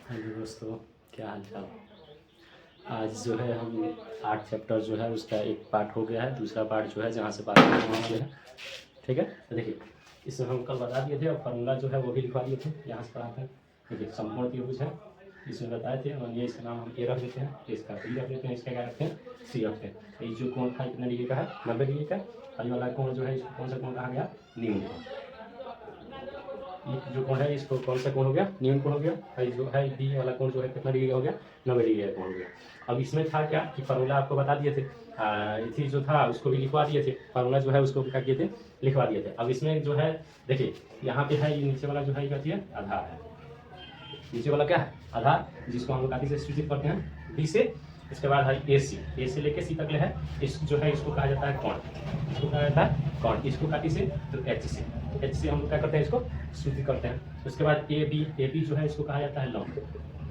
Hello दोस्तों, क्या हाल चाल। आज जो है हम 8 चैप्टर जो है उसका एक पार्ट हो गया है, दूसरा पार्ट जो है जहाँ से बात करते हैं। ठीक है, तो देखिए इसमें हम कल बता दिए थे और फार्मूला जो है वो भी लिखवा दिए थे, यहाँ से पढ़ा था। देखिए संपूर्ण त्रिभुज है, इसमें बताए थे, और ये इसका नाम हम ए रख देते हैं, इसका बी रख देते हैं, इसका क्या रखते हैं, सी रखते हैं। ये जो कोण था कितने डिग्री का है, 90 डिग्री का। और ये वाला कोण जो है इसको कौन सा कोण कहा गया, न्यून कोण। ये जो कोण है इसको कौन सा कोण हो गया, न्यून कोण हो गया। और जो है बी वाला कोण जो है कितना डिग्री का हो गया, 90 डिग्री का कोण हो गया। अब इसमें था क्या कि फार्मूला आपको बता दिए थे, इसी जो था उसको भी लिखवा दिए थे, फार्मूला जो है उसको क्या किए थे, लिखवा दिए थे। अब इसमें जो है देखिए यहाँ पे है, ये नीचे वाला जो है क्या है, आधार है। नीचे वाला क्या है, आधार, जिसको हम लोग काटी से सूचित करते हैं बी से। इसके बाद है ए से लेके सी तक ले है, इस जो है इसको कहा जाता है कोण, इसको कहा जाता है कोण। इसको काटी से तो एच से हम लोग क्या करते हैं, इसको सूचित करते हैं। उसके बाद ए बी जो है इसको कहा जाता है लंब,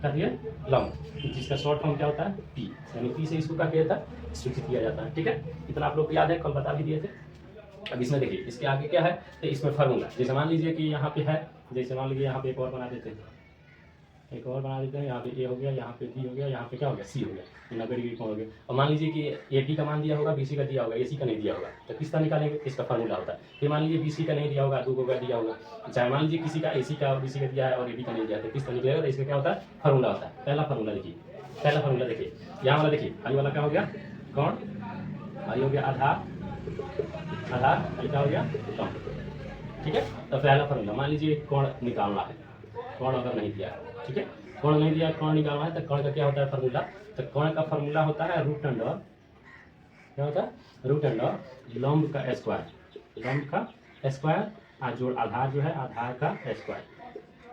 क्या दिया, लंब, जिसका शॉर्ट फॉर्म क्या होता है पी, यानी पी से इसको क्या किया जाता है, सूचित किया जाता है। ठीक है, इतना आप लोग को याद है, कल बता भी दिए थे। अब इसमें देखिए इसके आगे क्या है, तो इसमें फार्मूला, जैसे मान लीजिए कि यहाँ पे है, जैसे मान लीजिए यहाँ पे एक और बना देते हैं, एक और बना देते हैं। यहाँ पे ए हो गया, यहाँ पे बी हो गया, यहाँ पे क्या हो गया, सी हो गया, 90 डिग्री कोण हो गया। और मान लीजिए कि ए बी का मान दिया होगा, बी सी का दिया होगा, ए सी का नहीं दिया होगा, तो किस तरह निकालेंगे, इसका फार्मूला होता है। फिर मान लीजिए बी सी का नहीं दिया होगा, 2 का दिया होगा, चाहे मान लीजिए किसी का ए सी का और बी सी का दिया है और ए बी का नहीं दिया है, तो किस तरह निकलेगा, तो इसका क्या होता है, फार्मूला होता है। पहला फार्मूला देखिए, पहला फार्मूला देखिए, यहाँ वाला देखिए, आई वाला क्या हो गया, कोण, आई हो गया आधार, आई क्या हो गया, कोण। ठीक है, तो पहला फार्मूला, मान लीजिए कोण निकालना है, कोण अगर नहीं दिया है, ठीक है, कोण नहीं दिया, कोण निकालना है, तो कोण का क्या होता है फार्मूला, तो कोण का फार्मूला होता है रूट अंडर, क्या होता है, रूट अंडर लंब का स्क्वायर, लंब का स्क्वायर, और जो आधार जो है आधार का स्क्वायर,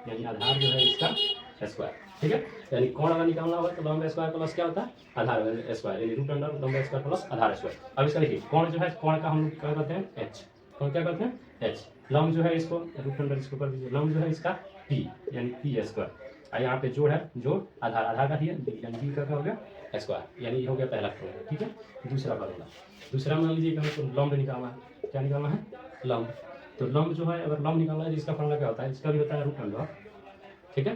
यानी आधार जो है इसका स्क्वायर। ठीक है, यानी कोण अगर निकालना होगा तो लंब स्क्वायर प्लस क्या होता है, आधार स्क्वायर, यानी रूट अंडर लंब स्क्वायर प्लस आधार स्क्वायर। अब इसका देखिए कोण जो है, कोण का हम लोग क्या करते हैं, एच, कोण क्या करते हैं, एच। लंब जो है इसको रूट अंडर इसको कर दीजिए, लंब जो है इसका पी, यानी पी स्क्वायर। और यहाँ पे जोड़ है, जोड़ आधार, आधार का दिया बी, यानी बी का क्या हो गया, स्क्वायर, यानी ये हो गया पहला फार्मूला। ठीक है, दूसरा फार्मूला, दूसरा मान लीजिए कि हमको लंब निकालना है, क्या निकालना है, लंब। तो लंब जो है, अगर लंब निकालना है, जिसका फार्मूला क्या होता है, इसका भी होता है रूट अंडर, ठीक है,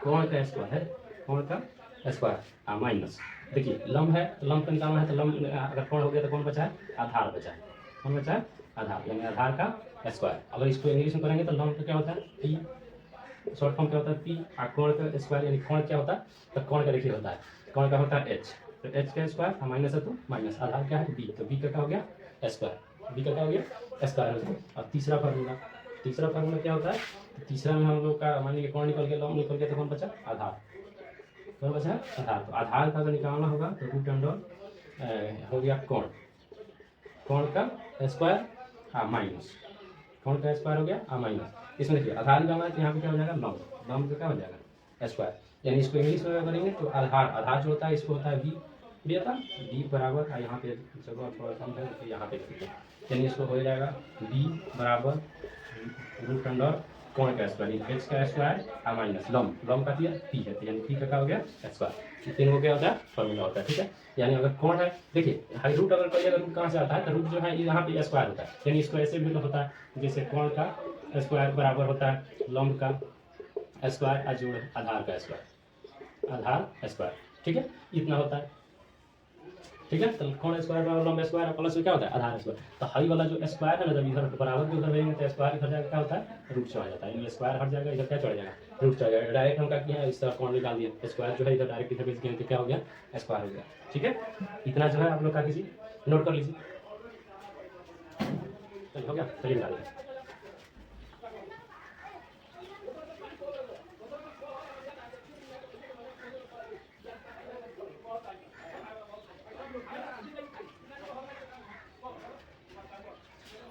कोण का स्क्वायर है, कोण का स्क्वायर माइनस, देखिए लंब है, तो लंब का निकालना है, तो लंब अगर कोण हो गया तो कौन बचा है, आधार बचा है, कौन बचा है, आधार, यानी आधार का स्क्वायर। अगर इसको इंग्लिश में करेंगे तो लंब का क्या होता है, पी, शॉर्ट फॉर्म क्या होता है पी, और कोण का स्क्वायर, यानी कोण क्या होता है, तो कोण का देखिए होता है, कोण का होता है एच, तो एच का स्क्वायर माइनस है तो माइनस, आधार क्या है बी, तो बी का क्या हो गया स्क्वायर, बी का क्या हो गया स्क्वायर हो गया। और तीसरा फार्मूला, तीसरा फार्मूला क्या होता है, तो तीसरा में हम लोग का मान लीजिए कोण निकल गया, लंब निकल गया, तो कौन बचा, आधार, कौन बचा है, आधार। तो आधार का अगर निकालना होगा तो रूट अंडर हो गया कोण, कोण का स्क्वायर माइनस, कोण का स्क्वायर हो गया माइनस। इसमें देखिए आधार निकालना है, तो यहाँ पे क्या हो जाएगा, लंब, लंब का क्या हो जाएगा, स्क्वायर, यानी इसको इंग्लिश में करेंगे तो आधार, आधार जो होता है इसको होता है बी, बी आता बी बराबर, यहाँ पे जगह थोड़ा कम है तो यहाँ पे लिखिए, यानी इसको हो जाएगा बी बराबर रूट अंडर कोण का स्क्वायर, एच का स्क्वायर माइनस लंब, लंब का दिया पी है, तो यानी पी का क्या हो गया स्क्वायर। तीनों को क्या होता है, फॉर्मूला होता है। ठीक है, यानी अगर कोण है, देखिए हाई रूट अगर करिएगा, रूट कहाँ से आता है, तो रूट जो है यहाँ पे स्क्वायर होता है, यानी इसको ऐसे भी होता है, जैसे कोण का स्क्वायर बराबर होता है लंब का स्क्वायर और जोड़ आधार का स्क्वायर, आधार स्क्वायर। ठीक है, इतना होता है। ठीक है, तो कोण स्क्वायर बराबर लंब स्क्वायर प्लस में क्या होता है, आधार स्क्वायर। तो हाई वाला जो स्क्वायर है ना, जब इधर बराबर के उधर रहेंगे तो स्क्वायर इधर जाकर क्या होता है, रूट से आ जाता है, यानी स्क्वायर हट जाएगा, इधर क्या चढ़ जाएगा, रूट चढ़ जाएगा। डायरेक्ट हम क्या किया है, इस तरह कोण निकाल दिया, स्क्वायर जो है इधर डायरेक्ट इधर भेज दिया, तो क्या हो गया, स्क्वायर हो गया। ठीक है, इतना जो है आप लोग क्या कीजिए, नोट कर लीजिए। चलिए हो गया, चलिए निकाल लीजिए।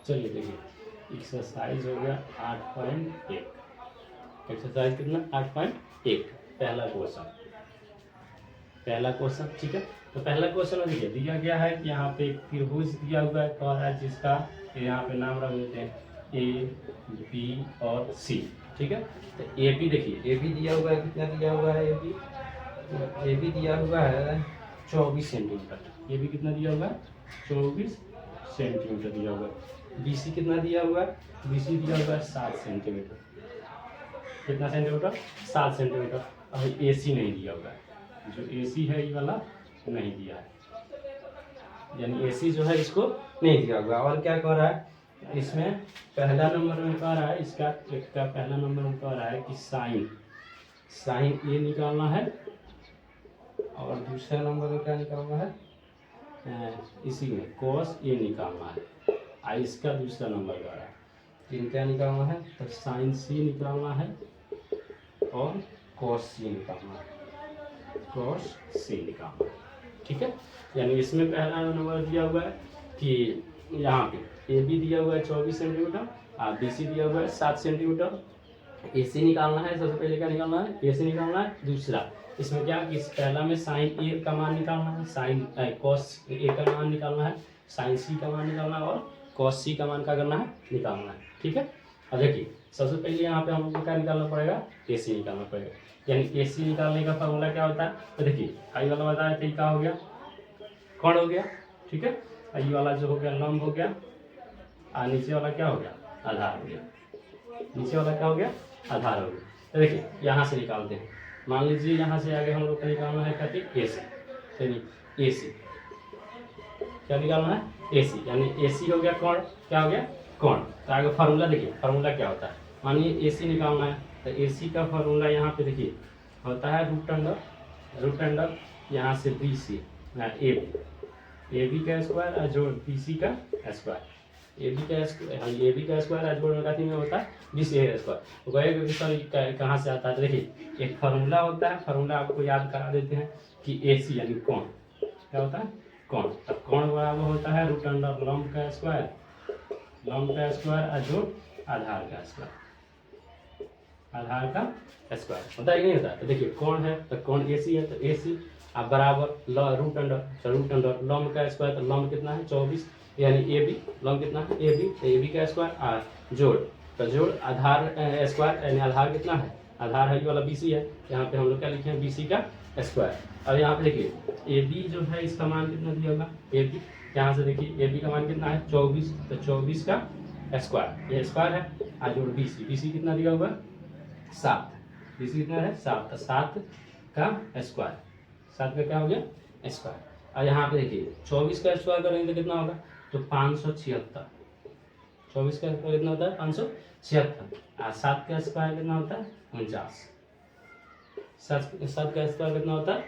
चलिए देखिए, एक्सरसाइज हो गया 8.1, एक्सरसाइज कितना 8.1, पहला क्वेश्चन, पहला क्वेश्चन। ठीक है, तो पहला क्वेश्चन में देखिए दिया गया है कि यहाँ पे एक त्रिभुज दिया हुआ है, कह रहा है जिसका यहाँ पे नाम रख देते हैं ए बी और सी। ठीक है, तो ए बी देखिए, ए बी दिया हुआ है, कितना दिया हुआ है, ए बी दिया हुआ है 24 सेंटीमीटर, ए बी कितना दिया हुआ है, 24 सेंटीमीटर दिया हुआ है। बी सी कितना दिया हुआ है, बी सी दिया हुआ है 7 सेंटीमीटर। कितना सेंटीमीटर, 7 सेंटीमीटर। अब ए सी नहीं दिया हुआ है, जो ए सी है ये वाला नहीं दिया है, यानी ए सी जो है इसको नहीं दिया हुआ। और क्या कह रहा है इसमें, पहला नंबर में कह रहा है इसका पहला नंबर में कह रहा है कि साइन ए निकालना है, और दूसरा नंबर में क्या निकालना है, इसी में कॉस ए निकालना है। इसका दूसरा नंबर कह रहा है कि क्या निकालना है, तो साइन सी निकालना है और कॉस सी निकालना है, कॉस सी निकालना है। ठीक है, यानी इसमें पहला नंबर दिया हुआ है कि यहाँ पे ए बी दिया हुआ है 24 सेंटीमीटर, और बी सी दिया हुआ है 7 सेंटीमीटर। ए सी निकालना है, सबसे पहले क्या निकालना है, ए सी निकालना है। दूसरा इसमें क्या कि पहला में साइन ए का मान निकालना है, साइन कॉस ए का मान निकालना है, साइन सी का मान निकालना है, और कॉस सी का मान क्या करना है, निकालना है। ठीक है, अब देखिए सबसे पहले यहाँ पे हम लोग को क्या निकालना पड़ेगा, ए सी निकालना पड़ेगा। यानी ए सी निकालने का फॉर्मूला क्या होता है, तो देखिए आई वाला बताया था, क्या हो गया, कौन हो गया। ठीक है, आई वाला जो हो गया लंब हो गया, और नीचे वाला क्या हो गया, आधार हो गया। नीचे वाला क्या हो गया, आधार हो गया। तो देखिए यहाँ से निकालते हैं, मान लीजिए यहाँ से आगे हम लोग को निकालना है क्या, ए सी। चलिए ए सी क्या निकालना है, ए सी, यानी ए सी हो गया कौन, क्या हो गया, कौन। तो आगे फार्मूला देखिए, फार्मूला क्या होता है, मानिए ए सी निकालना है, तो ए सी का फार्मूला यहाँ पे देखिए होता है रूट अंडर यहाँ से बी सी ए बी का स्क्वायर जोड़ बी सी का स्क्वायर, ए बी का स्क्वायर जोड़ में होता है बी सी का स्क्वायर। गए सर कहाँ से आता है, तो देखिए एक फार्मूला होता है, फार्मूला आपको याद करा देते हैं कि ए सी यानी कौन, क्या होता है, कौन। तो कौन बराबर होता है रूट अंडर लंब का स्क्वायर जोड़ आधार का स्क्वायर, आधार का स्क्वायर होता है कि नहीं होता है। तो देखिए कौन है, तो कौन ए सी है, तो ए सी अब बराबर रूट अंडर लंब का स्क्वायर, तो लंब कितना है 24, यानी ए बी, लंब कितना है ए बी, तो ए बी का स्क्वायर और जोड़, तो जोड़ आधार स्क्वायर, यानी आधार कितना है, आधार है ये वाला बी सी है, यहाँ पे हम लोग क्या लिखे हैं, बी सी का स्क्वायर। अब यहाँ पे देखिए ए बी जो है इसका मान कितना दिया होगा, ए बी, यहाँ से देखिए ए बी का मान कितना है 24, तो 24 का स्क्वायर, ये स्क्वायर है, और जोड़ बी सी कितना दिया होगा 7, बी सी कितना है 7, तो 7 का स्क्वायर, 7 का क्या हो गया स्क्वायर। और यहाँ पे देखिए 24 का स्क्वायर करेंगे तो कितना होगा, तो 576, 24 का स्क्वायर कितना होता है 576, और 7 का स्क्वायर कितना होता है 49, 7 का स्क्वायर कितना होता है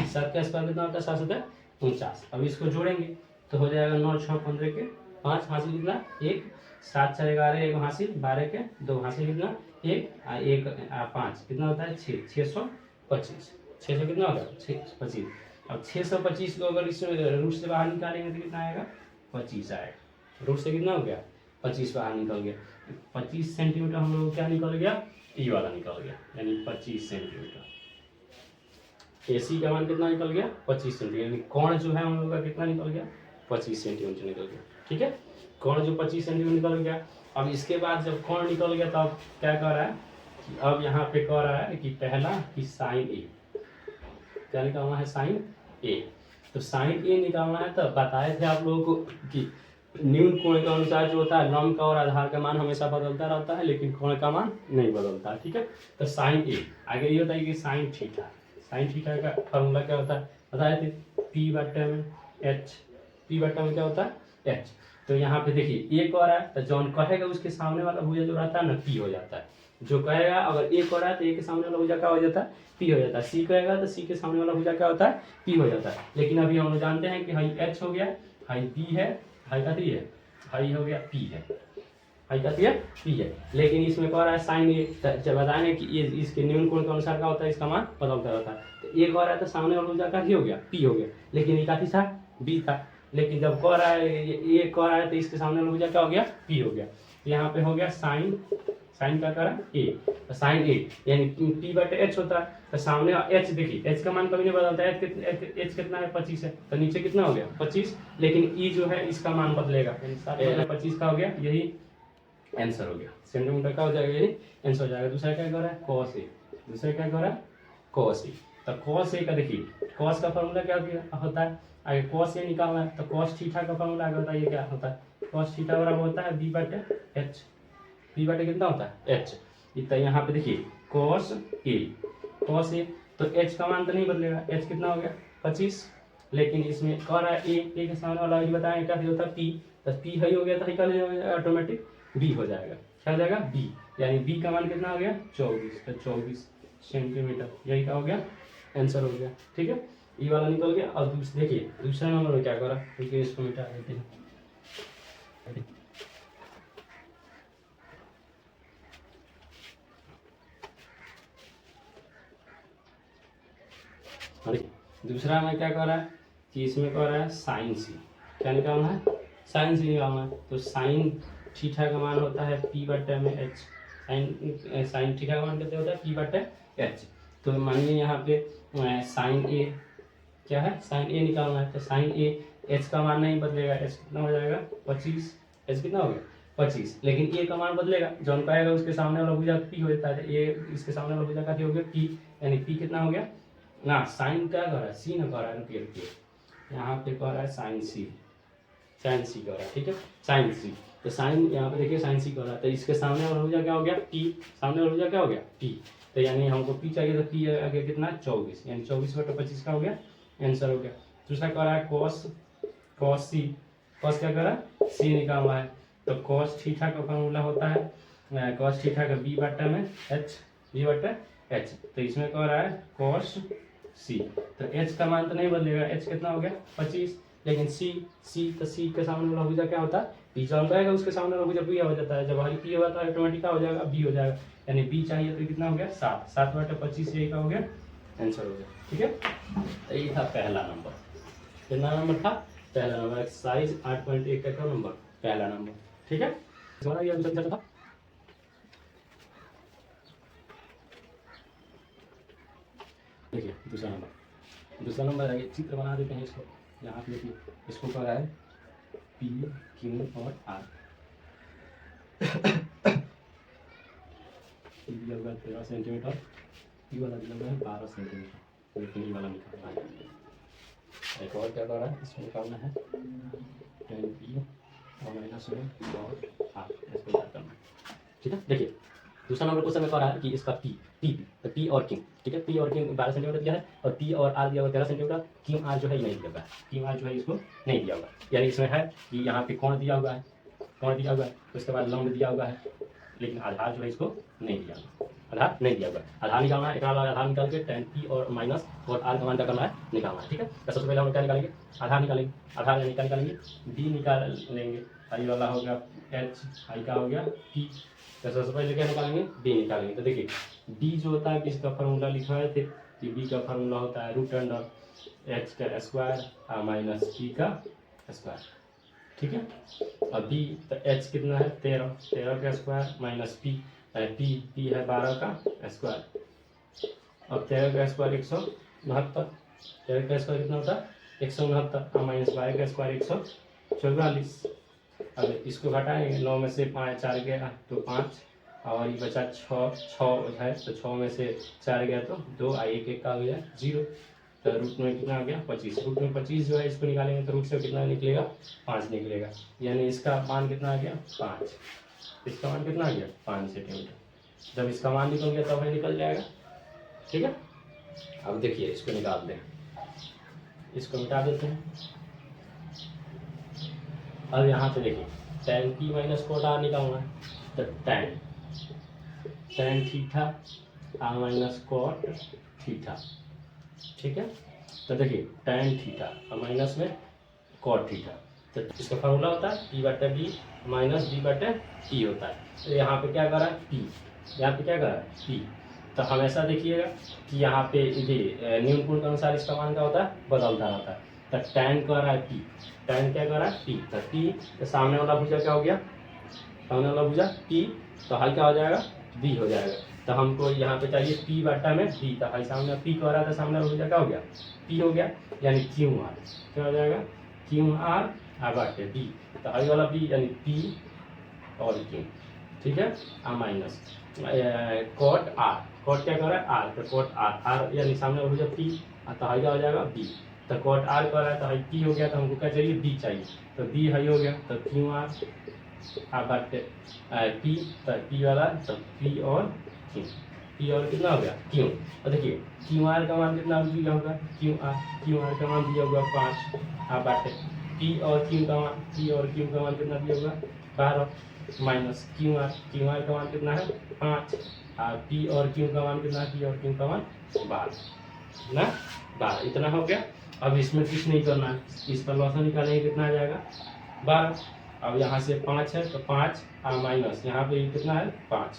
7 का स्क्वायर कितना होता है 749। अब इसको जोड़ेंगे तो हो जाएगा 9 6 15 के 5 हासिल कितना 1, 7 4 11 1 हासिल 12 के 2 हासिल कितना 1 5 कितना होता है 6 625, 600 कितना होगा 625। अब 625 को अगर इस रूट से बाहर निकालेंगे तो कितना आएगा 25 आएगा, रूट से कितना हो गया 25 बाहर निकल गया, 25 सेंटीमीटर हम लोग क्या निकल गया, ई वाला निकल गया, यानी 25 सेंटीमीटर। ए सी का मान कितना निकल गया 25 सेंटीमीटर, यानी कोण जो है हम लोग का कितना निकल गया 25 सेंटीमीटर निकल गया। ठीक है, कोण जो 25 सेंटीमीटर निकल गया। अब इसके बाद जब कोण निकल गया तब क्या कह रहा है कि अब यहाँ पे कह रहा है कि पहला कि साइन ए, क्या निकालना है साइन ए। तो साइन ए निकालना है, तो बताए थे आप लोगों को कि न्यून कोण के अनुसार जो होता है लंब का और आधार का मान हमेशा बदलता रहता है, लेकिन कोण का मान नहीं बदलता। ठीक है, तो साइन ए आगे ये होता है कि साइन थीटा, साइन थीटा का फॉर्मूला क्या होता है बताए थे, पी बट्टे में एच, पी बट्टे में क्या होता है एच। तो यहाँ पे देखिए ए कह रहा है, तो जौन कहेगा उसके सामने वाला भुजा जो रहता है ना पी हो जाता है, जो कहेगा अगर ए कह रहा है तो ए के सामने वाला भुजा क्या हो जाता है पी हो जाता है, सी कहेगा तो सी के सामने वाला भुजा क्या होता है पी हो जाता है। लेकिन अभी हम लोग जानते हैं कि हाई एच हो गया, हाई बी है, हाई का थ्री है, हाई हो गया पी है, हाई का थ्री है पी है। लेकिन इसमें कह रहा है साइन ए, जब बताएंगे कि ये इसके न्यून कोण के अनुसार क्या होता है इसका मान बदलता रहता है। तो ए कह रहा है तो सामने वाला भुजा का हो गया पी हो गया, लेकिन ये काफी था बी था, लेकिन जब कह रहा है ये कह रहा है तो इसके सामने वाला भुजा क्या हो गया पी हो गया। यहाँ पे हो गया साइन, साइन का करा ए, तो साइन ए यानी पी बटे एच होता है, तो सामने एच देखिए एच का मान कभी नहीं बदलता है, एच कितना है 25 है, तो नीचे कितना हो गया 25, लेकिन ई जो है इसका मान बदलेगा, 25 का हो गया, यही आंसर हो गया, सेंटीमीटर का हो जाएगा, यही आंसर हो जाएगा। दूसरा क्या कर रहा है कॉस ए, दूसरा क्या कर रहा है कॉस ए। तो कॉस ए का देखिए कॉस का फॉर्मूला क्या होता है, आगे कॉस ए निकालना है तो कॉस थीटा का फॉर्मूला आगे होता है, ये क्या होता है कॉस थीटा बराबर होता है बी बटे एच, बी बटे कितना होता है एच। इतना यहाँ पे देखिए cos a, तो h का मान तो नहीं बदलेगा, h कितना हो गया 25, लेकिन इसमें कह रहा है a के सामने वाला वही बताएं क्या होता है p, तो p है हो गया तो क्या हो जाएगा ऑटोमेटिक b हो जाएगा, क्या हो जाएगा b, यानी b का मान कितना हो गया 24, तो 24 सेंटीमीटर, यही क्या हो गया आंसर हो गया। ठीक है, ये वाला निकल गया। अब देखिए दूसरा नंबर में क्या करा, क्योंकि इसको मिटा देते हैं। दूसरा में क्या कर रहा है कि इसमें कह रहा है साइन सी, क्या निकालना है साइन सी निकालना है, तो साइन थीटा का मान होता है p बटे में h, साइन थीटा का मान कितना होता है p बटे h, तो मानिए यहाँ पे साइन a क्या है साइन a निकालना है, तो साइन a h का मान नहीं बदलेगा, h कितना हो जाएगा 25, h कितना हो गया 25, लेकिन a का मान बदलेगा, जौन पाएगा उसके सामने वाला भुजा p हो जाता है, a इसके सामने वाला भुजा का हो गया p, यानी p कितना हो गया ना, साइन क्या कर रहा है सी ना कर रहा है, रुकिए यहाँ पे कह रहा है साइन सी कर रहा है। ठीक है, साइन सी, तो साइन यहाँ पे देखिए साइन सी कर रहा है, तो इसके सामने वाला भुजा क्या हो गया p, सामने वाला भुजा क्या हो गया p, तो यानी हमको p चाहिए, तो p आ गया कितना 24, यानी 24 बटे 25 का हो गया आंसर हो गया। दूसरा कह रहा है cos सी, cos क्या कर रहा है सी निकालना है, तो cos थीटा का फॉर्मूला होता है cos थीटा का b बटे में h, तो इसमें कह रहा है cos सी, तो h का मान तो नहीं बदलेगा, h कितना हो गया 25, लेकिन c तो c के सामने वाला भुजा क्या होता है p, जौन रहेगा उसके सामने वाला भुजा b हो जाता है, जब हरी p होता है ऑटोमेटिक क्या हो जाएगा b हो जाएगा, यानी b चाहिए तो कितना हो गया 7 बटे 25, यही का हो गया आंसर हो गया। ठीक है, तो ये था पहला नंबर, कितना नंबर था पहला नंबर, एक्सरसाइज 8.1 का नंबर पहला नंबर। ठीक है, हमारा ये आंसर था। देखिए दूसरा नंबर है, चित्र बना देते हैं इसको, यहाँ पे देखिए इसको कह रहा है P Q और R, P दिया हुआ 13 सेंटीमीटर, Q वाला दिया हुआ है 12 सेंटीमीटर, लेकिन ये वाला निकालना है। एक और क्या कर रहा है, इसको निकालना है tan P और माइनस में Q और R, इसको याद करना है। ठीक है, देखिए दूसरा नंबर क्वेश्चन में कह रहा है कि इसका तो P और Q, ठीक है, P और Q 12 सेंटीमीटर दिया है, और P और R दिया हुआ 13 सेंटीमीटर, Q R जो है नहीं दिया हुआ है, Q R जो है इसको नहीं दिया हुआ, यानी इसमें है कि यहाँ पे कोण दिया हुआ है, उसके बाद लंब दिया हुआ है, लेकिन आधार जो है इसको नहीं दिया हुआ, आधार नहीं दिया हुआ है। आधार निकालना है, एक आधार निकाल के tan P और माइनस और R का मान क्या करना है निकालना है। ठीक है, तो सबसे पहले हम क्या निकालेंगे आधार निकालेंगे, आधार निकालेंगे D निकाल लेंगे, आई वाला हो गया H, आई का हो गया P, तो सबसे पहले क्या निकालेंगे D निकालेंगे। तो देखिए D जो होता है किसका फार्मूला लिखा है थे कि B का फार्मूला होता है रूट अंडर H का स्क्वायर माइनस P का स्क्वायर। ठीक है, अब B तो H कितना है 13 का स्क्वायर माइनस P है 12 का स्क्वायर, अब 13 का स्क्वायर 169, 13 का स्क्वायर कितना होता है 169 और माइनस 12 का स्क्वायर 144। अब इसको घटाएंगे, 9 में से 5 4 गया तो 5, और ये बचा 6 है, तो 6 में से 4 गया तो 2, आई एक का हो गया 0, तो रूट में कितना आ गया 25, रूट में 25 जो है इसको निकालेंगे तो रूट से कितना निकलेगा 5 निकलेगा, यानी इसका मान कितना आ गया 5, इसका मान कितना आ गया 5 सेंटीमीटर। जब इसका मान निकल गया तब निकल जाएगा। ठीक है, अब देखिए इसको निकाल दें, इसको मिटा देते हैं। अब यहाँ पे देखिए tan P minus cot R निकालना है, तो tan theta R minus cot theta. ठीक है, तो देखिए tan थीटा और माइनस में cot थीटा, तो इसका फार्मूला होता है P बटे B माइनस B बटे P होता है। तो यहाँ पे क्या कर रहा है P, यहाँ पे क्या कर रहा है P, तो हमेशा देखिएगा कि यहाँ पे न्यून कोण के अनुसार इसका मान क्या होता है बदलता रहता है। तो tan कर रहा है P, tan क्या कर रहा है P, तो P तो सामने वाला भुजा क्या हो गया, सामने वाला भुजा P, तो हाई क्या हो जाएगा B हो जाएगा। तो हमको यहाँ पे चाहिए P बटा में B, तो हाई सामने P कर रहा था, सामने वाला भुजा क्या हो गया P हो गया, यानी QR क्या हो जाएगा QR बटे B, तो हाई वाला B यानी P और Q। ठीक है, माइनस cot R, cot क्या कर रहा है R, तो cot R यानी सामने वाला भुजा P, तो हाई क्या हो जाएगा B, तो cot R कर रहा है तो हाई P हो गया, तो हमको क्या चाहिए B चाहिए, तो B हाई हो गया, तो QR बट पी, तो पी वाला, तो पी और क्यू, पी और कितना हो गया क्यू। और देखिए क्यू आर का मान कितना दिया होगा, क्यू आर का मान दिया होगा 5, बट पी और क्यू का मान, पी और क्यू का मान कितना दिया होगा 12, माइनस क्यू आर का मान कितना है 5, पी और क्यू का मान कितना है, पी और क्यू का मान 12 ना, 12 इतना हो गया। अब इसमें कुछ नहीं करना है, इसका लॉसन निकालेंगे कितना आ जाएगा 12। अब यहाँ से 5 है तो 5 माइनस यहाँ पे कितना है 5,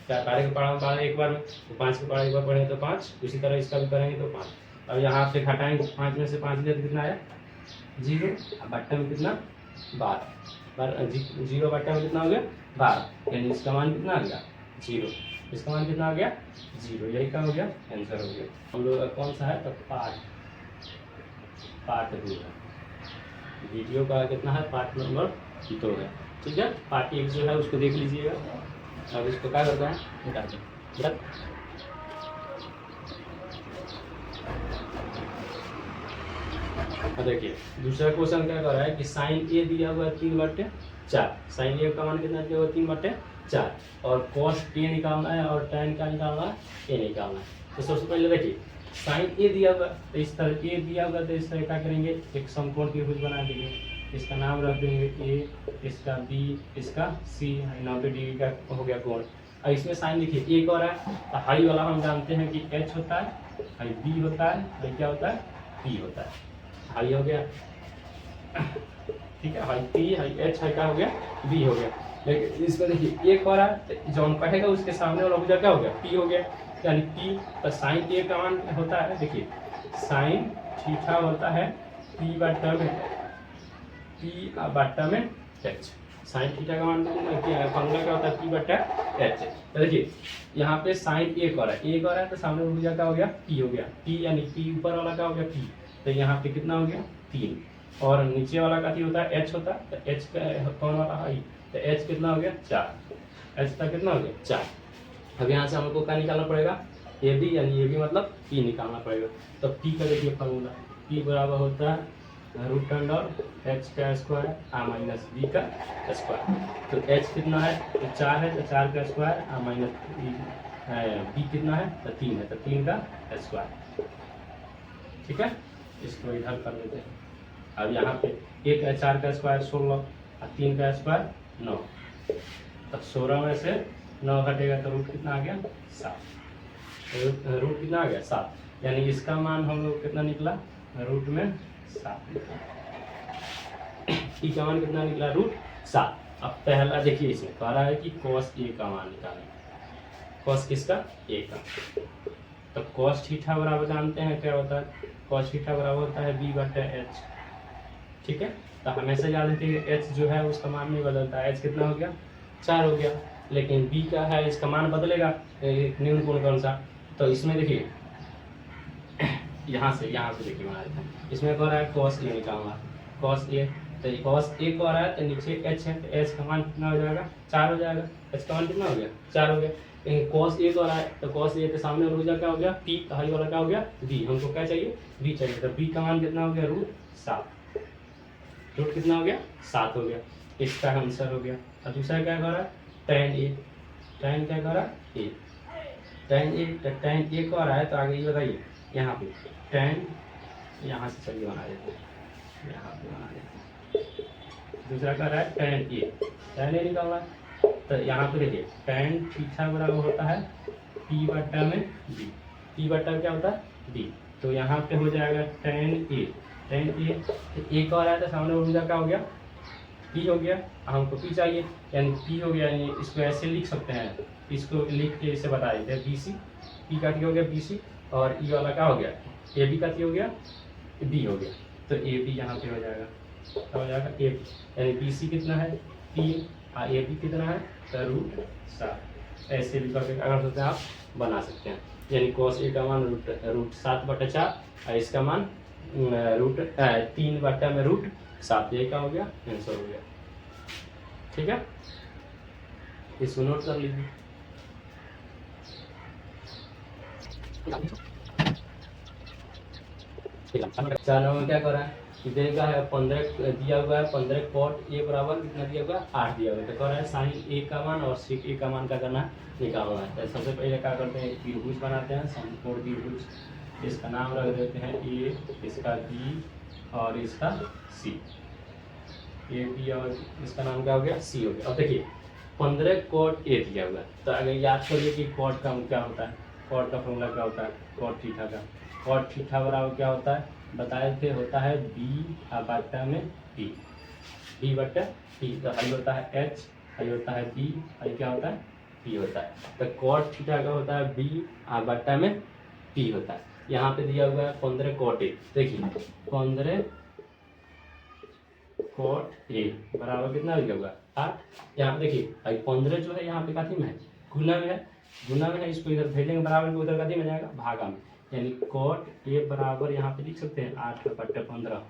क्या कार्य का पढ़ा 12 एक बार में, तो 5 का पढ़ा एक बार पढ़ेंगे तो 5, उसी तरह इसका भी करेंगे तो 5। अब यहाँ से घटाएंगे 5 में से 5 लिया तो कितना आया 0, बट्टे में कितना 12, 0 बट्टे में कितना हो गया 12, यानी इसका मान कितना आ गया 0, इसका मान कितना आ गया 0, यही का हो गया आंसर हो गया। हम लोग का कौन सा है तो पार्ट 2 है, वीडियो का कितना है पार्ट नंबर 2 है, ठीक है। पार्ट 1 जो है उसको देख लीजिएगा। अब इसको क्या करते हैं निकालते हैं। देखिए दूसरा क्वेश्चन क्या कर रहा है कि साइन ए दिया हुआ है 3/4, साइन ए का मान कितना दिया हुआ है 3/4, और कॉस ए निकालना है और tan का निकालना है ए निकालना है। तो सबसे पहले देखिए साइन ए दिया हुआ तो इस तरह ए दिया हुआ तो इस तरह क्या करेंगे एक समकोण त्रिभुज बना देंगे, इसका नाम रख देंगे ए, इसका बी, इसका सी, 90 डिग्री का हो गया कोण। और इसमें साइन देखिए एक और है तो हाई वाला हम जानते हैं कि एच होता है, हाई बी होता है, हाई क्या होता है पी होता है, हाई हो गया ठीक है, high P, high H, high क्या हो गया बी हो गया। लेकिन इसमें देखिए एक और है तो जो पढ़ेगा उसके सामने वाला भुजा क्या हो गया पी हो गया, यानी पी तो साइन ए का मान होता है, देखिए साइन थीटा होता है पी बट्टा में एच, साइन थीटा का मान फॉर्मूला क्या होता है पी बट्टा एच। तो देखिए यहाँ पे साइन एक और है तो सामने भुजा क्या हो गया पी हो गया, पी यानी पी ऊपर वाला क्या हो गया पी, तो यहाँ पे कितना हो गया 3, और नीचे वाला का होता है एच होता है, तो एच का कौन वाला आई, तो एच कितना हो गया 4, एच का कितना हो गया 4। अब यहाँ से हमको क्या निकालना पड़ेगा ए बी, यानी ए बी मतलब पी निकालना पड़ेगा। तो पी का देखिए फॉर्मूला पी बराबर होता है √अंडर एच का स्क्वायर माइनस बी का स्क्वायर। तो एच कितना है तो 4 है, तो 4 का स्क्वायर माइनस बी कितना है तो 3 है, तो 3 का स्क्वायर, ठीक है। इसको इधर कर लेते हैं। अब यहाँ पे 4 का स्क्वायर 16 और 3 का स्क्वायर 9, तब 16 में से 9 घटेगा तो रूट कितना आ गया 7, रूट कितना आ गया 7, यानी इसका मान हम लोग कितना निकला रूट में 7 निकला, का मान कितना निकला √7। अब पहला देखिए इसमें कह रहा है कि cos ए का मान निकालें, cos किसका ए का, तो cos थीटा बराबर जानते हैं क्या होता है, cos थीटा बराबर होता है b/h, ठीक है। तो हमेशा याद रखिए h जो है उसका मान नहीं बदलता, h कितना हो गया 4 हो गया, लेकिन b का है इसका मान बदलेगा न्यून कोण कौन सा, तो इसमें देखिए यहाँ से देखिए बना देते हैं। इसमें कह रहा है cos ए निकालना, cos ए, तो cos ए को आ रहा है तो नीचे h है तो h का मान कितना हो जाएगा 4 हो जाएगा, h का मान कितना हो गया 4 हो गया। लेकिन cos ए को आ रहा है तो cos ए के सामने ऊर्जा क्या हो गया p, तो हाई वाला क्या हो गया b, हमको क्या चाहिए b चाहिए, तो b का मान कितना हो गया √7, रूट कितना हो गया 7 हो गया, इसका आंसर हो गया। और दूसरा क्या कर रहा है tan ए, tan क्या कर रहा है ए, tan ए, तो tan ए को आ रहा है तो आगे ये बताइए यहाँ पे tan, यहाँ से चलिए बना देते हैं, यहाँ पे बना देते हैं। दूसरा क्या रहा है tan ए निकालना है, तो यहाँ पे देखिए tan थीटा बराबर होता है p/b, p/b क्या होता है b, तो यहाँ पे हो जाएगा tan ए, तो ए का आ रहा है तो सामने ऊर्जा क्या हो गया p हो गया, हमको p चाहिए यानी p हो गया, यानी इसको ऐसे लिख सकते हैं, इसको लिख के इसे बता देते हैं bc, p का हो गया bc, और ई वाला क्या हो गया ए बी का हो गया b हो गया, तो ए बी यहाँ पे हो जाएगा, क्या हो जाएगा ए बी, यानी बी सी कितना है 3 और ए बी कितना है तो √7। ऐसे भी करके अगर सोचते हैं आप बना सकते हैं, यानी cos ए का मान √7/4 और इसका मान √3/√7, ये क्या हो गया आंसर हो गया, ठीक है। इसको नोट कर लीजिए। चार नंबर क्या कर रहा है इधर का है 15 दिया हुआ है, 15 कॉट ए बराबर कितना दिया हुआ है 8 दिया हुआ है। तो कह रहा है साइन ए का मान और सेक ए का मान क्या करना है निकालना है। तो सबसे पहले क्या करते हैं त्रिभुज बनाते हैं, समकोण त्रिभुज। इसका नाम रख देते हैं ए, इसका बी और इसका सी। ए बी और इसका नाम क्या हो गया सी हो गया। अब देखिए 15 कॉट ए दिया हुआ है, तो अगर याद करिए कि कॉट का क्या होता है, कॉट का फॉर्मूला क्या होता है कॉट थीटा का। कॉट थीटा बराबर क्या होता है बताए थे, होता है बी बट्टा में पी, बी बट्टा पी। तो आई होता है एच, आई होता है बी, आई क्या होता है पी होता है। तो कॉट थीटा का होता है बी बट्टा में पी होता है। यहाँ पे दिया हुआ है 15 कॉट ए। देखिए 15 कॉट ए बराबर कितना दिया हुआ है 8। यहाँ पे देखिए आई 15 जो है यहाँ पे काथी में है गुना में है, गुना में है, इसको इधर भेजेंगे बराबर को उधर काथी में जाएगा भागा में। यानी कॉट ए बराबर यहाँ पे लिख सकते हैं 8/15।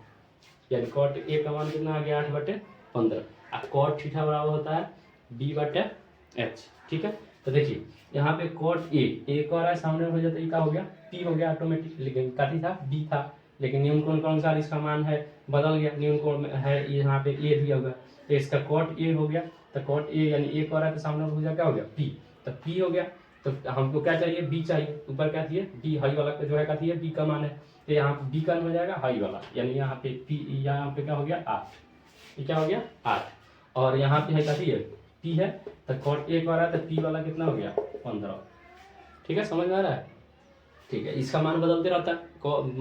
यानी कॉट ए का मान कितना आ गया 8/15। और कॉट थीटा बराबर होता है b/h। ठीक है, तो देखिए यहाँ पे कॉट ए को आ रहा है सामने हो जाता है, क्या हो गया p हो गया ऑटोमेटिक। लेकिन काथी था b था, लेकिन न्यून कोण के अनुसार इसका मान है बदल गया, न्यून कोण में है यहाँ पे ए दिया हुआ, तो इसका कॉट ए हो गया। तो कॉट ए यानी ए को आ रहा है तो सामने हो जाए क्या हो गया p, तो p हो गया। तो हमको क्या चाहिए b चाहिए, ऊपर क्या चाहिए b, हाई वाला जो है क्या चाहिए b का मान है, तो यहाँ b का हो जाएगा हाई वाला, यानी यहाँ पे p, यहाँ पे क्या हो गया 8, ये क्या हो गया 8। और यहाँ पे है क्या चाहिए p है, तो कॉट ए को आ रहा है तो p वाला कितना हो गया 15। ठीक है, समझ में आ रहा है। ठीक है, इसका मान बदलते रहता है,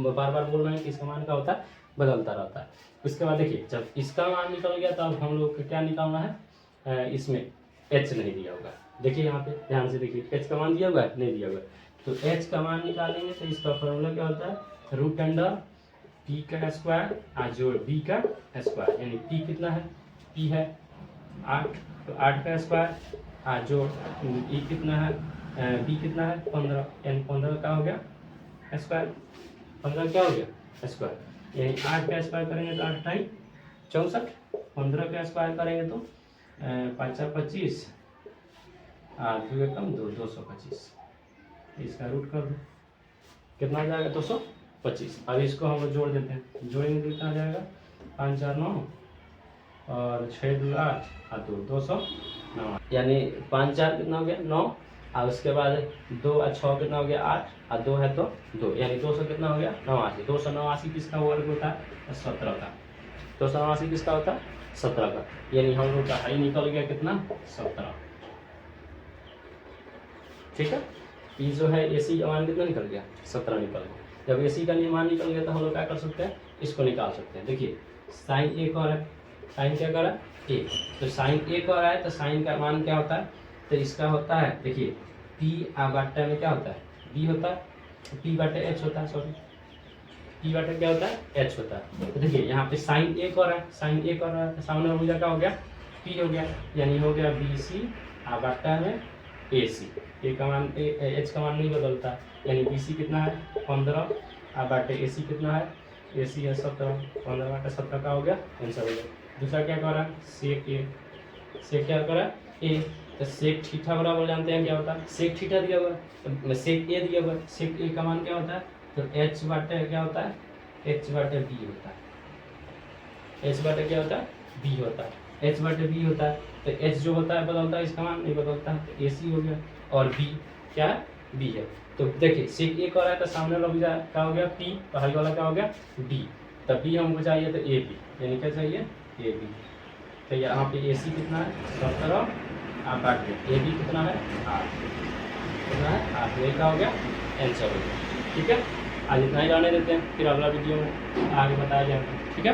बार बार बोल रहे हैं कि इसका मान क्या होता है बदलता रहता है। उसके बाद देखिए जब इसका मान निकल गया तो अब हम लोग को क्या निकालना है, इसमें h नहीं दिया होगा। देखिए यहाँ पे ध्यान से देखिए h का मान दिया हुआ है नहीं दिया हुआ है, तो h का मान निकालेंगे तो इसका फॉर्मूला क्या होता है √p का स्क्वायर जोड़ b का स्क्वायर। यानी p कितना है, p है 8, तो 8 का स्क्वायर जोड़ e कितना है, b कितना है 15, यानी 15 का हो गया स्क्वायर, 15 क्या हो गया स्क्वायर। यानी 8 का स्क्वायर करेंगे तो 8 टाइम 64, 15 का स्क्वायर करेंगे तो 5 25, 2 एकम 2, 225। इसका रूट कर दो कितना आ जाएगा 225। अब इसको हम लोग जोड़ देते हैं, जोड़ेंगे तो कितना आ जाएगा 5 4 9 और 6 2 8 और 2 209। यानी 5 4 कितना हो गया 9, और उसके बाद 2 और 6 कितना हो गया 8 और 2 है तो 2, यानी 200 कितना हो गया 89। 289 किसका वर्ग होता है 17 का। 289 किसका होता है 17 का। यानी हम लोग का हाई निकल गया कितना 17। ठीक है, ये जो है एसी का मान कितना निकल गया 17 निकल गया। जब एसी का मान निकल गया तो हम लोग क्या कर सकते हैं इसको निकाल सकते हैं। देखिए साइन ए को आ रहा है, साइन क्या कर रहा है ए, तो साइन ए को आ रहा है तो साइन का मान क्या होता है, तो इसका होता है देखिए p बट्टा में क्या होता है b होता है, p/h होता है, सॉरी p/, क्या होता है h होता है। तो देखिए यहाँ पे साइन ए को आ रहा है, साइन ए को आ रहा है तो सामने हो गया क्या हो गया p हो गया, यानी हो गया bc बट्टा में ac। ए का मान h का मान नहीं बदलता, यानी bc कितना है 15 बटे ac कितना है, ac है 17, 15 बटे 17 का हो गया आंसर हो गया। दूसरा क्या कर रहा है सेक ए, सेक क्या कर रहा है ए, तो सेक थीटा बराबर जानते हैं क्या होता है, सेक थीटा दिया हुआ है, सेक ए दिया हुआ है, सेक ए का मान क्या होता है, तो h बटे क्या होता है h बटे b होता है, h बटे क्या होता है b होता है, h बटे b होता है। तो h जो होता है बदलता है, इसका मान नहीं बदलता है, तो ac हो गया, और b क्या है b है। तो देखिए सेक ए का रहा है तो सामने लग जाए क्या हो गया p, तो हाई वाला क्या हो गया b, तब b हमको चाहिए तो ab, यानी क्या चाहिए ab। तो यहाँ पे ac कितना है 17 बटे ab कितना है 8, कितना है 8, ये क्या हो गया आंसर हो गया। ठीक है, आज इतना ही रहने देते हैं, फिर अगला वीडियो में आगे बताया जाएगा। ठीक है।